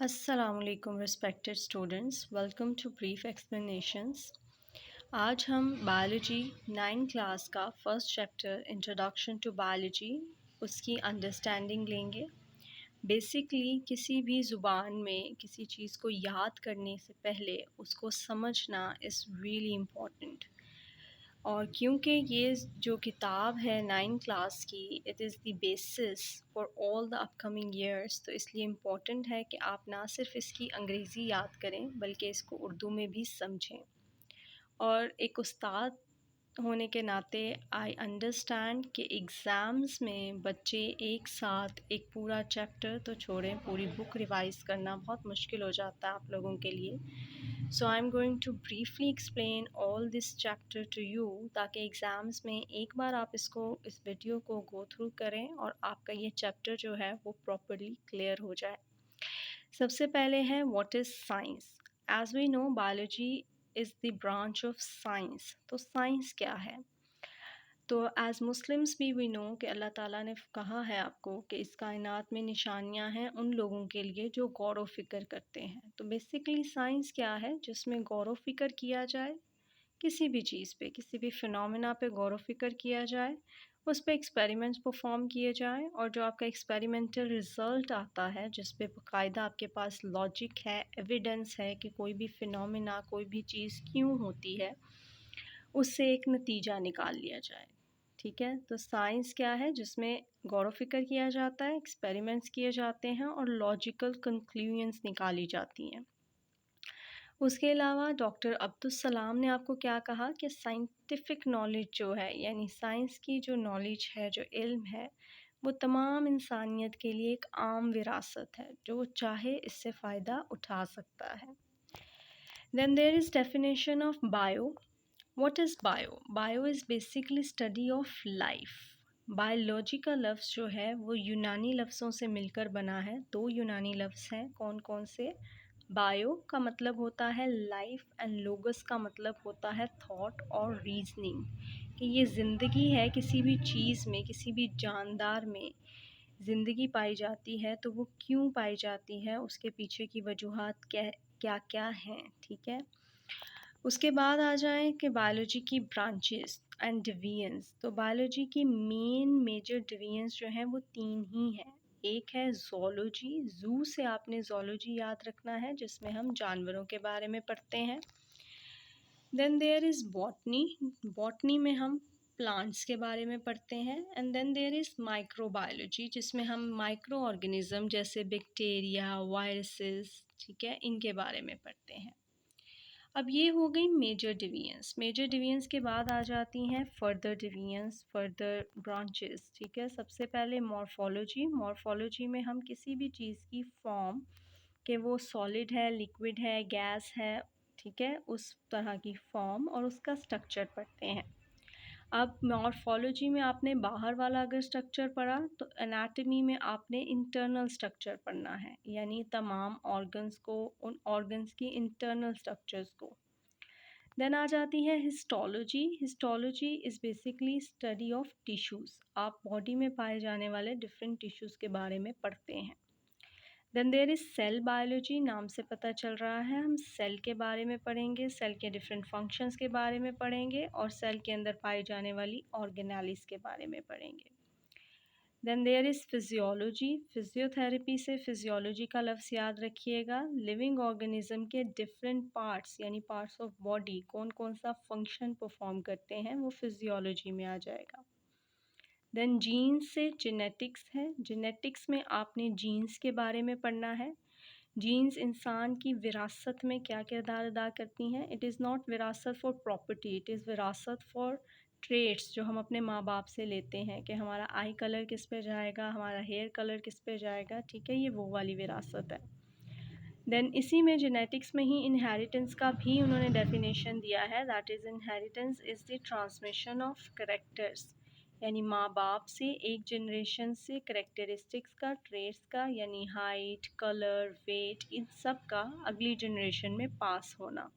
Assalamualaikum respected students, welcome to brief explanations। आज हम biology 9 class का first chapter introduction to biology उसकी understanding लेंगे। बेसिकली किसी भी ज़ुबान में किसी चीज़ को याद करने से पहले उसको समझना इज़ रियली इम्पॉर्टेंट। और क्योंकि ये जो किताब है 9 क्लास की, it is the basis for all the upcoming years, तो इसलिए इम्पॉर्टेंट है कि आप ना सिर्फ इसकी अंग्रेज़ी याद करें बल्कि इसको उर्दू में भी समझें। और एक उस्ताद होने के नाते आई अंडरस्टैंड कि एग्ज़ाम्स में बच्चे एक साथ एक पूरा चैप्टर तो छोड़ें, पूरी बुक रिवाइज़ करना बहुत मुश्किल हो जाता है आप लोगों के लिए। So I am going to briefly explain all this chapter to you, ताकि एग्ज़ाम्स में एक बार आप इस वीडियो को गो थ्रू करें और आपका ये चैप्टर जो है वो प्रॉपरली क्लियर हो जाए। सबसे पहले है what is science. As we know biology is the branch of science. तो साइंस क्या है? तो एज़ मुस्लिम्स भी वी नो कि अल्लाह ताला ने कहा है आपको कि इस कायनात में निशानियां हैं उन लोगों के लिए जो गौर व फिक्र करते हैं। तो बेसिकली साइंस क्या है? जिसमें गौर व फिक्र किया जाए, किसी भी चीज़ पे, किसी भी फिनोमेना पे गौर व फिक्र किया जाए, उस पे एक्सपेरिमेंट्स परफॉर्म किए जाएँ, और जो आपका एक्सपेरिमेंटल रिज़ल्ट आता है जिस पे बाकायदा आपके पास लॉजिक है, एविडेंस है कि कोई भी फिनोमेना, कोई भी चीज़ क्यों होती है, उससे एक नतीजा निकाल लिया जाए। ठीक है? तो साइंस क्या है? जिसमें गौर व फ़िक्र किया जाता है, एक्सपेरिमेंट्स किए जाते हैं और लॉजिकल कंक्लूजन्स निकाली जाती हैं। उसके अलावा डॉक्टर अब्दुल सलाम ने आपको क्या कहा कि साइंटिफिक नॉलेज जो है, यानी साइंस की जो नॉलेज है, जो इल्म है, वो तमाम इंसानियत के लिए एक आम विरासत है, जो वो चाहे इससे फ़ायदा उठा सकता है। Then there is definition of bio. What is bio? Bio is basically study of life. Biology का लफ्ज़ जो है वो यूनानी लफ्ज़ों से मिलकर बना है। दो यूनानी लफ्ज़ हैं, कौन कौन से? बायो का मतलब होता है लाइफ एंड लोगस का मतलब होता है थॉट और रीजनिंग, कि ये ज़िंदगी है। किसी भी चीज़ में, किसी भी जानदार में ज़िंदगी पाई जाती है तो वो क्यों पाई जाती है, उसके पीछे की वजूहात क्या क्या क्या हैं। ठीक है? उसके बाद आ जाएँ कि बायोलॉजी की ब्रांचेस एंड डिवीजन्स। तो बायोलॉजी की मेन मेजर डिवीजन्स जो हैं वो 3 ही हैं। एक है ज़ूलॉजी, ज़ू से आपने ज़ूलॉजी याद रखना है, जिसमें हम जानवरों के बारे में पढ़ते हैं। Then there is botany, botany में हम प्लांट्स के बारे में पढ़ते हैं। And then there is microbiology, जिसमें हम माइक्रो ऑर्गेनिज़्म जैसे बैक्टीरिया, वायरसेस, ठीक है, इनके बारे में पढ़ते हैं। अब ये हो गई मेजर डिवीजन्स। मेजर डिवीजन्स के बाद आ जाती हैं फर्दर डिवीजन्स, फर्दर ब्रांचेस। ठीक है? सबसे पहले मॉर्फोलॉजी। मॉर्फोलॉजी में हम किसी भी चीज़ की फॉर्म, कि वो सॉलिड है, लिक्विड है, गैस है, ठीक है, उस तरह की फॉर्म और उसका स्ट्रक्चर पढ़ते हैं। अब मॉर्फोलॉजी में आपने बाहर वाला अगर स्ट्रक्चर पढ़ा, तो एनाटॉमी में आपने इंटरनल स्ट्रक्चर पढ़ना है, यानी तमाम ऑर्गन्स को, उन ऑर्गन्स की इंटरनल स्ट्रक्चर्स को। देन आ जाती है histology. Histology is basically study of tissues. आप बॉडी में पाए जाने वाले डिफरेंट टिश्यूज़ के बारे में पढ़ते हैं। Then there is cell biology. नाम से पता चल रहा है हम सेल के बारे में पढ़ेंगे, सेल के डिफरेंट फंक्शंस के बारे में पढ़ेंगे और सेल के अंदर पाई जाने वाली ऑर्गेनेलिस के बारे में पढ़ेंगे। Then there is physiology. Physiotherapy से फिजियोलॉजी का लफ्ज़ याद रखिएगा। लिविंग ऑर्गेनिज्म के डिफरेंट पार्ट्स, यानी पार्ट्स ऑफ बॉडी कौन कौन सा फंक्शन परफॉर्म करते हैं, वो फिजियोलॉजी में आ जाएगा। देन जीन्स से जेनेटिक्स है। जेनेटिक्स में आपने जीन्स के बारे में पढ़ना है। जीन्स इंसान की विरासत में क्या किरदार अदा करती हैं। इट इज़ नॉट विरासत फॉर प्रॉपर्टी, इट इज़ विरासत फॉर ट्रेड्स जो हम अपने माँ बाप से लेते हैं, कि हमारा आई कलर किस पे जाएगा, हमारा हेयर कलर किस पे जाएगा। ठीक है? ये वो वाली विरासत है। देन इसी में जेनेटिक्स में ही इनहेरिटेंस का भी उन्होंने डेफिनेशन दिया है। That is inheritance is the transmission of characters, यानी माँ बाप से एक जनरेशन से करेक्टरिस्टिक्स का, ट्रेट्स का, यानी हाइट, कलर, वेट, इन सब का अगली जनरेशन में पास होना।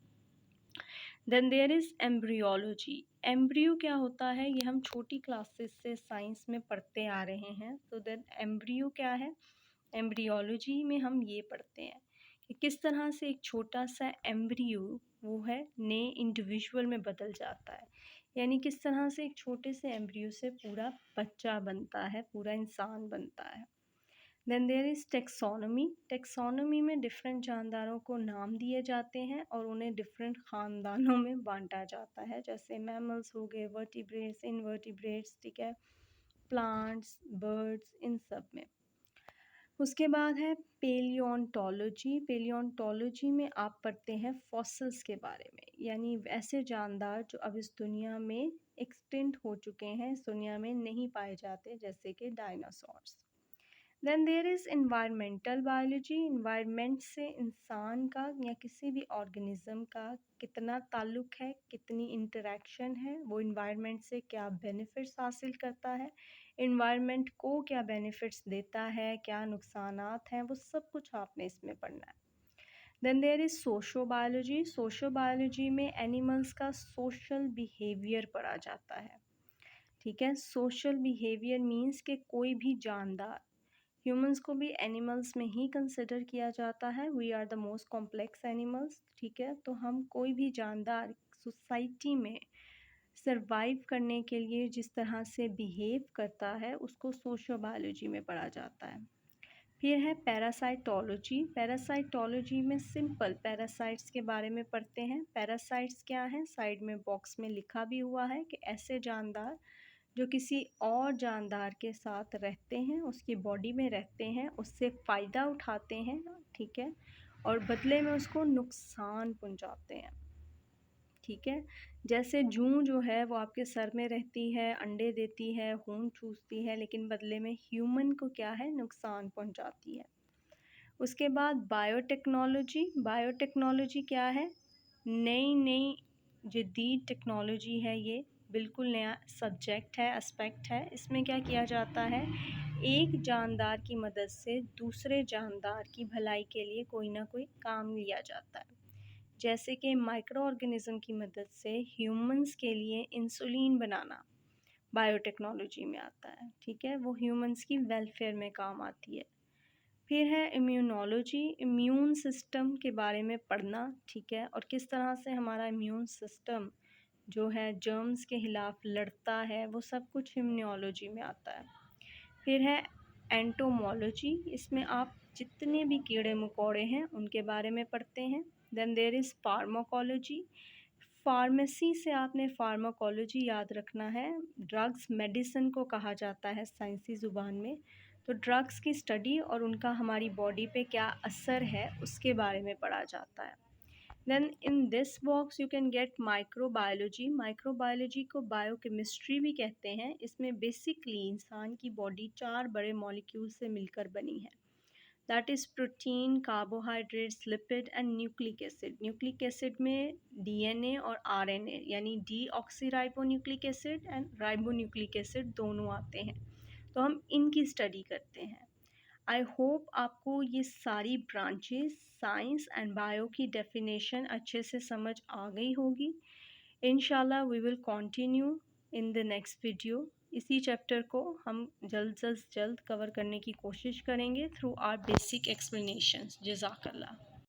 Then there is embryology. Embryo क्या होता है, ये हम छोटी क्लासेस से साइंस में पढ़ते आ रहे हैं। तो देन एम्ब्रियो क्या है? एम्ब्रियोलॉजी में हम ये पढ़ते हैं कि किस तरह से एक छोटा सा एम्ब्रियो वो है नए इंडिविजुअल में बदल जाता है, यानी किस तरह से एक छोटे से एम्ब्रियो से पूरा बच्चा बनता है, पूरा इंसान बनता है। Then there is taxonomy. Taxonomy में डिफरेंट जानदारों को नाम दिए जाते हैं और उन्हें डिफरेंट ख़ानदानों में बांटा जाता है, जैसे मैमल्स हो गए, वर्टिब्रेट्स, इनवर्टिब्रेट्स, ठीक है, प्लांट्स, बर्ड्स, इन सब में। उसके बाद है पेलियोंटोलॉजी। पेलियोंटोलॉजी में आप पढ़ते हैं फॉसिल्स के बारे में, यानी ऐसे जानदार जो अब इस दुनिया में एक्सटिंक्ट हो चुके हैं, इस दुनिया में नहीं पाए जाते, जैसे कि dinosaurs. Then there is environmental biology. Environment से इंसान का या किसी भी ऑर्गेनिज्म का कितना ताल्लुक़ है, कितनी इंटरेक्शन है, वो इन्वायरमेंट से क्या बेनिफिट्स हासिल करता है, इन्वायरमेंट को क्या बेनिफिट्स देता है, क्या नुकसानात हैं, वो सब कुछ आपने इसमें पढ़ना है। Then there is socio biology. Socio biology में एनिमल्स का सोशल बिहेवियर पढ़ा जाता है, ठीक है। सोशल बिहेवियर मीन्स कि कोई भी जानदार, ह्यूमंस को भी एनिमल्स में ही कंसिडर किया जाता है, we are the most complex animals, ठीक है। तो हम कोई भी जानदार सोसाइटी में सरवाइव करने के लिए जिस तरह से बिहेव करता है, उसको सोशो बायोलॉजी में पढ़ा जाता है। फिर है पैरासाइटोलॉजी। पैरासाइटोलॉजी में सिंपल पैरासाइट्स के बारे में पढ़ते हैं। पैरासाइट्स क्या हैं, साइड में बॉक्स में लिखा भी हुआ है कि ऐसे जानदार जो किसी और जानदार के साथ रहते हैं, उसकी बॉडी में रहते हैं, उससे फ़ायदा उठाते हैं, ठीक है, और बदले में उसको नुकसान पहुंचाते हैं, ठीक है। जैसे जूं जो है वो आपके सर में रहती है, अंडे देती है, खून चूसती है, लेकिन बदले में ह्यूमन को क्या है, नुकसान पहुंचाती है। उसके बाद बायोटेक्नोलॉजी। बायोटेक्नोलॉजी क्या है, नई नई जदीद टेक्नोलॉजी है, ये बिल्कुल नया सब्जेक्ट है, एस्पेक्ट है। इसमें क्या किया जाता है, एक जानदार की मदद से दूसरे जानदार की भलाई के लिए कोई ना कोई काम लिया जाता है, जैसे कि माइक्रो ऑर्गेनिज्म की मदद से ह्यूमंस के लिए इंसुलिन बनाना बायोटेक्नोलॉजी में आता है, ठीक है, वो ह्यूमंस की वेलफेयर में काम आती है। फिर है इम्यूनोलॉजी। इम्यून सिस्टम के बारे में पढ़ना, ठीक है, और किस तरह से हमारा इम्यून सिस्टम जो है जर्म्स के ख़िलाफ़ लड़ता है, वो सब कुछ इम्यूनोलॉजी में आता है। फिर है एंटोमोलॉजी। इसमें आप जितने भी कीड़े मकोड़े हैं उनके बारे में पढ़ते हैं। Then there is pharmacology. Pharmacy से आपने फार्माकोलॉजी याद रखना है। ड्रग्स मेडिसिन को कहा जाता है साइंसी ज़ुबान में। तो ड्रग्स की स्टडी और उनका हमारी बॉडी पे क्या असर है, उसके बारे में पढ़ा जाता है। Then in this box you can get microbiology. Microbiology को बायोकेमिस्ट्री भी कहते हैं। इसमें बेसिकली इंसान की बॉडी 4 बड़े मॉलिक्यूल से मिलकर बनी है, that is protein, carbohydrates, lipid and nucleic acid. Nucleic acid में डीएनए और आरएनए यानी D oxy ribonucleic acid and ribonucleic acid दोनों आते हैं, तो हम इनकी स्टडी करते हैं। आई होप आपको ये सारी ब्रांचेस साइंस एंड बायो की डेफिनेशन अच्छे से समझ आ गई होगी। इंशाल्लाह we will continue in the next video. इसी चैप्टर को हम जल्द से जल्द कवर करने की कोशिश करेंगे थ्रू आवर बेसिक एक्सप्लेनेशंस। जज़ाकल्लाह।